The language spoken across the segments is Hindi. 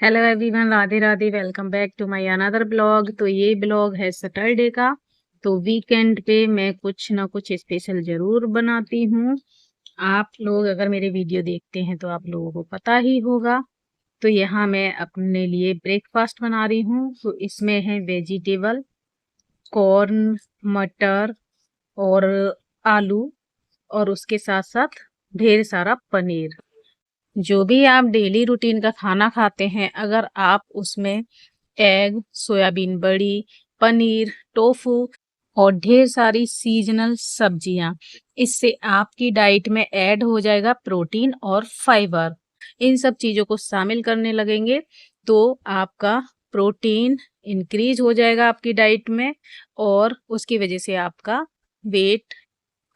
Hello everyone, Radhe Radhe. Welcome back to my another blog. तो ये ब्लॉग है सैटरडे का। तो वीकेंड पे मैं कुछ ना कुछ स्पेशल जरूर बनाती हूँ। आप लोग अगर मेरे वीडियो देखते हैं तो आप लोगों को पता ही होगा। तो यहाँ मैं अपने लिए ब्रेकफास्ट बना रही हूँ। तो इसमें है वेजिटेबल, कॉर्न, मटर और आलू, और उसके साथ साथ ढेर सारा पनीर। जो भी आप डेली रूटीन का खाना खाते हैं, अगर आप उसमें एग, सोयाबीन बड़ी, पनीर, टोफू और ढेर सारी सीजनल सब्जियां, इससे आपकी डाइट में ऐड हो जाएगा प्रोटीन और फाइबर। इन सब चीजों को शामिल करने लगेंगे तो आपका प्रोटीन इंक्रीज हो जाएगा आपकी डाइट में, और उसकी वजह से आपका वेट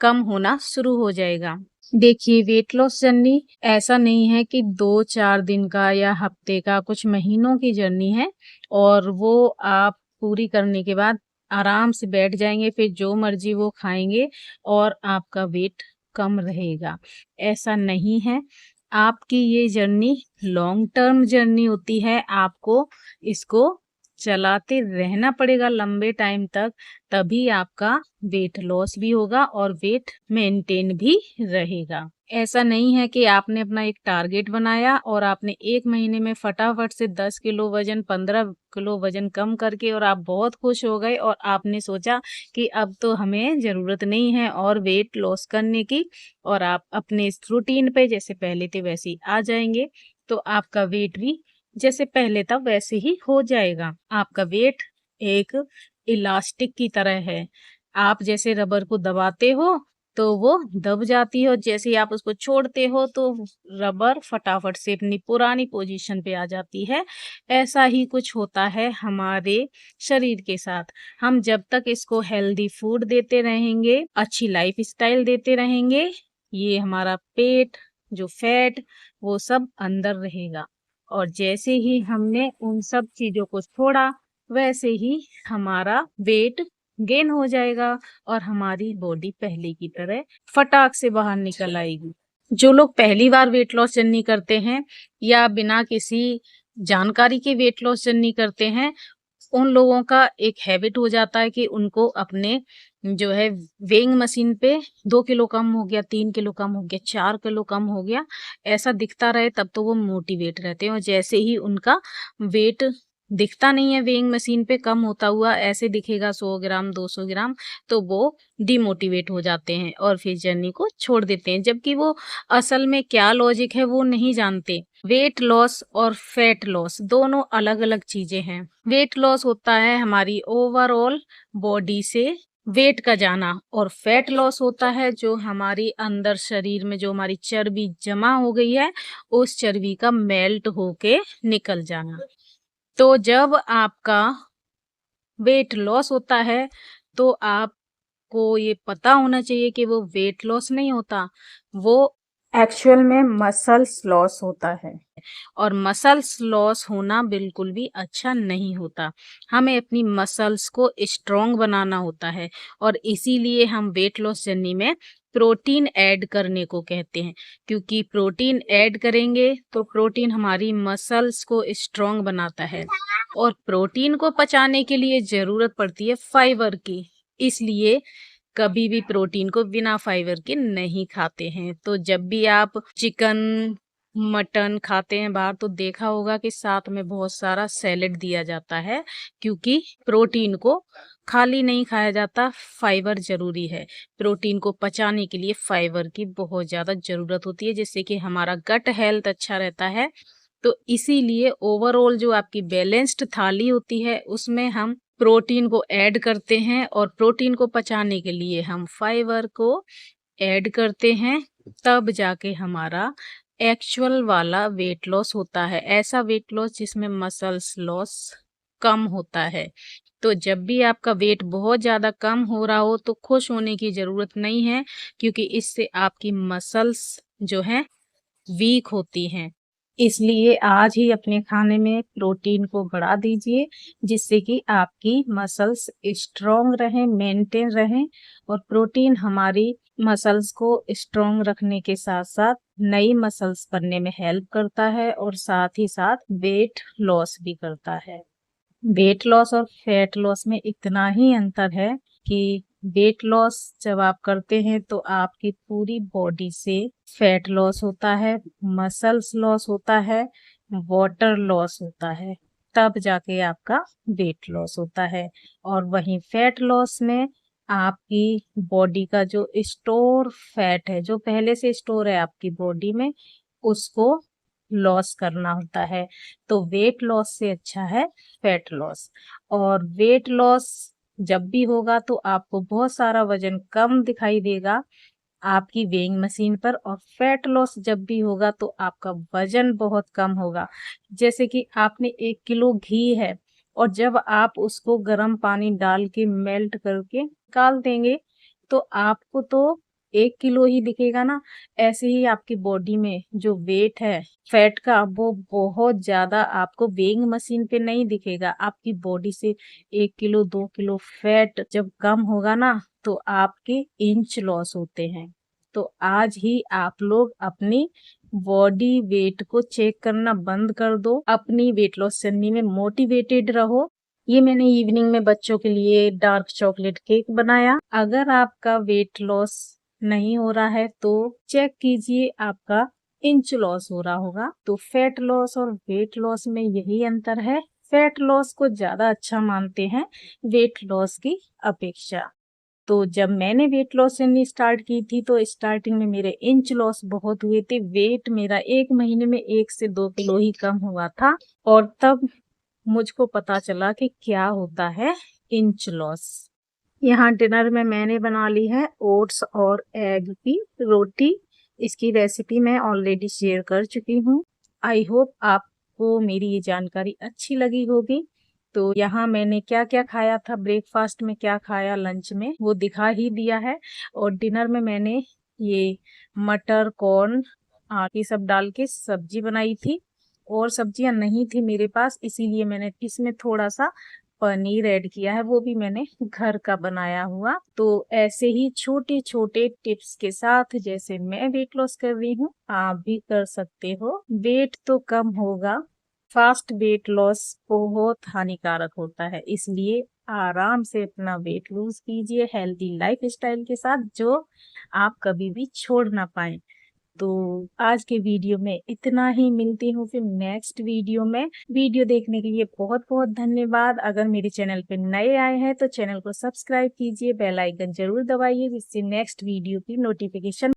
कम होना शुरू हो जाएगा। देखिए, वेट लॉस जर्नी ऐसा नहीं है कि 2-4 दिन का या हफ्ते का, कुछ महीनों की जर्नी है। और वो आप पूरी करने के बाद आराम से बैठ जाएंगे, फिर जो मर्जी वो खाएंगे और आपका वेट कम रहेगा। ऐसा नहीं है। आपकी ये जर्नी लॉन्ग टर्म जर्नी होती है। आपको इसको चलाते रहना पड़ेगा लंबे टाइम तक, तभी आपका वेट लॉस भी होगा और वेट मेंटेन भी रहेगा। ऐसा नहीं है कि आपने अपना एक टारगेट बनाया और आपने 1 महीने में फटाफट से 10 किलो वजन, 15 किलो वजन कम करके और आप बहुत खुश हो गए और आपने सोचा कि अब तो हमें ज़रूरत नहीं है और वेट लॉस करने की, और आप अपने इस रूटीन पे जैसे पहले थे वैसे ही आ जाएंगे। तो आपका वेट भी जैसे पहले था वैसे ही हो जाएगा। आपका वेट एक इलास्टिक की तरह है। आप जैसे रबर को दबाते हो तो वो दब जाती है, और जैसे ही आप उसको छोड़ते हो तो रबर फटाफट से अपनी पुरानी पोजीशन पे आ जाती है। ऐसा ही कुछ होता है हमारे शरीर के साथ। हम जब तक इसको हेल्दी फूड देते रहेंगे, अच्छी लाइफ स्टाइल देते रहेंगे, ये हमारा पेट, जो फैट, वो सब अंदर रहेगा। और जैसे ही हमने उन सब चीजों को छोड़ा, वैसे ही हमारा वेट गेन हो जाएगा और हमारी बॉडी पहले की तरह फटाक से बाहर निकल आएगी। जो लोग पहली बार वेट लॉस जर्नी करते हैं या बिना किसी जानकारी के वेट लॉस जर्नी करते हैं, उन लोगों का एक हैबिट हो जाता है कि उनको अपने जो है वेइंग मशीन पे 2 किलो कम हो गया, 3 किलो कम हो गया, 4 किलो कम हो गया, ऐसा दिखता रहे तब तो वो मोटिवेट रहते हैं। और जैसे ही उनका वेट दिखता नहीं है वेइंग मशीन पे कम होता हुआ, ऐसे दिखेगा 100 ग्राम, 200 ग्राम, तो वो डिमोटिवेट हो जाते हैं और फिर जर्नी को छोड़ देते हैं, जबकि वो असल में क्या लॉजिक है वो नहीं जानते। वेट लॉस और फैट लॉस दोनों अलग अलग चीजें हैं। वेट लॉस होता है हमारी ओवरऑल बॉडी से वेट का जाना, और फैट लॉस होता है जो हमारी अंदर शरीर में जो हमारी चर्बी जमा हो गई है, उस चर्बी का मेल्ट होके निकल जाना। तो जब आपका वेट लॉस होता है तो आपको ये पता होना चाहिए कि वो वेट लॉस नहीं होता, वो एक्चुअल में मसल्स लॉस होता है। और मसल्स लॉस होना बिल्कुल भी अच्छा नहीं होता। हमें अपनी मसल्स को स्ट्रॉन्ग बनाना होता है, और इसीलिए हम वेट लॉस जर्नी में प्रोटीन ऐड करने को कहते हैं, क्योंकि प्रोटीन ऐड करेंगे तो प्रोटीन हमारी मसल्स को स्ट्रॉन्ग बनाता है, और प्रोटीन को पचाने के लिए ज़रूरत पड़ती है फाइबर की। इसलिए कभी भी प्रोटीन को बिना फाइबर के नहीं खाते हैं। तो जब भी आप चिकन, मटन खाते हैं बाहर, तो देखा होगा कि साथ में बहुत सारा सैलेड दिया जाता है, क्योंकि प्रोटीन को खाली नहीं खाया जाता, फाइबर ज़रूरी है। प्रोटीन को पचाने के लिए फाइबर की बहुत ज़्यादा ज़रूरत होती है, जिससे कि हमारा गट हेल्थ अच्छा रहता है। तो इसीलिए ओवरऑल जो आपकी बैलेंस्ड थाली होती है उसमें हम प्रोटीन को ऐड करते हैं, और प्रोटीन को पचाने के लिए हम फाइबर को ऐड करते हैं, तब जाके हमारा एक्चुअल वाला वेट लॉस होता है। ऐसा वेट लॉस जिसमें मसल्स लॉस कम होता है। तो जब भी आपका वेट बहुत ज़्यादा कम हो रहा हो तो खुश होने की ज़रूरत नहीं है, क्योंकि इससे आपकी मसल्स जो हैं वीक होती हैं। इसलिए आज ही अपने खाने में प्रोटीन को बढ़ा दीजिए, जिससे कि आपकी मसल्स स्ट्रॉन्ग रहें, मेंटेन रहें। और प्रोटीन हमारी मसल्स को स्ट्रॉन्ग रखने के साथ साथ नई मसल्स बनने में हेल्प करता है और साथ ही साथ वेट लॉस भी करता है। वेट लॉस और फैट लॉस में इतना ही अंतर है कि वेट लॉस जब आप करते हैं तो आपकी पूरी बॉडी से फैट लॉस होता है, मसल्स लॉस होता है, वाटर लॉस होता है, तब जाके आपका वेट लॉस होता है। और वहीं फैट लॉस में आपकी बॉडी का जो स्टोर फैट है, जो पहले से स्टोर है आपकी बॉडी में, उसको लॉस करना होता है। तो वेट लॉस से अच्छा है फैट लॉस। और वेट लॉस जब भी होगा तो आपको बहुत सारा वजन कम दिखाई देगा आपकी वेइंग मशीन पर, और फैट लॉस जब भी होगा तो आपका वजन बहुत कम होगा। जैसे कि आपने 1 किलो घी है और जब आप उसको गर्म पानी डाल के मेल्ट करके निकाल देंगे तो आपको तो 1 किलो ही दिखेगा ना। ऐसे ही आपकी बॉडी में जो वेट है फैट का, वो बहुत ज्यादा आपको वेइंग मशीन पे नहीं दिखेगा। आपकी बॉडी से 1 किलो 2 किलो फैट जब कम होगा ना तो आपके इंच लॉस होते हैं। तो आज ही आप लोग अपनी बॉडी वेट को चेक करना बंद कर दो, अपनी वेट लॉस जर्नी में मोटिवेटेड रहो। ये मैंने इवनिंग में बच्चों के लिए डार्क चॉकलेट केक बनाया। अगर आपका वेट लॉस नहीं हो रहा है तो चेक कीजिए, आपका इंच लॉस हो रहा होगा। तो फैट लॉस और वेट लॉस में यही अंतर है। फैट लॉस को ज्यादा अच्छा मानते हैं वेट लॉस की अपेक्षा। तो जब मैंने वेट लॉस जर्नी स्टार्ट की थी तो स्टार्टिंग में मेरे इंच लॉस बहुत हुए थे। वेट मेरा 1 महीने में 1 से 2 किलो ही कम हुआ था। और तब मुझको पता चला कि क्या होता है इंच लॉस। यहाँ डिनर में मैंने बना ली है ओट्स और एग की रोटी। इसकी रेसिपी मैं ऑलरेडी शेयर कर चुकी हूँ। आई होप आपको मेरी ये जानकारी अच्छी लगी होगी। तो यहाँ मैंने क्या क्या खाया था, ब्रेकफास्ट में क्या खाया, लंच में, वो दिखा ही दिया है। और डिनर में मैंने ये मटर, कॉर्न, ये सब डाल के सब्जी बनाई थी। और सब्जियां नहीं थी मेरे पास, इसीलिए मैंने इसमें थोड़ा सा पनीर ऐड किया है, वो भी मैंने घर का बनाया हुआ। तो ऐसे ही छोटे छोटे टिप्स के साथ जैसे मैं वेट लॉस कर रही हूँ आप भी कर सकते हो। वेट तो कम होगा, फास्ट वेट लॉस बहुत हानिकारक होता है। इसलिए आराम से अपना वेट लूज कीजिए हेल्दी लाइफ स्टाइल के साथ, जो आप कभी भी छोड़ ना पाए। तो आज के वीडियो में इतना ही, मिलती हूँ फिर नेक्स्ट वीडियो में। वीडियो देखने के लिए बहुत बहुत धन्यवाद। अगर मेरे चैनल पे नए आए हैं तो चैनल को सब्सक्राइब कीजिए, बेल आइकन जरूर दबाइए, जिससे नेक्स्ट वीडियो की नोटिफिकेशन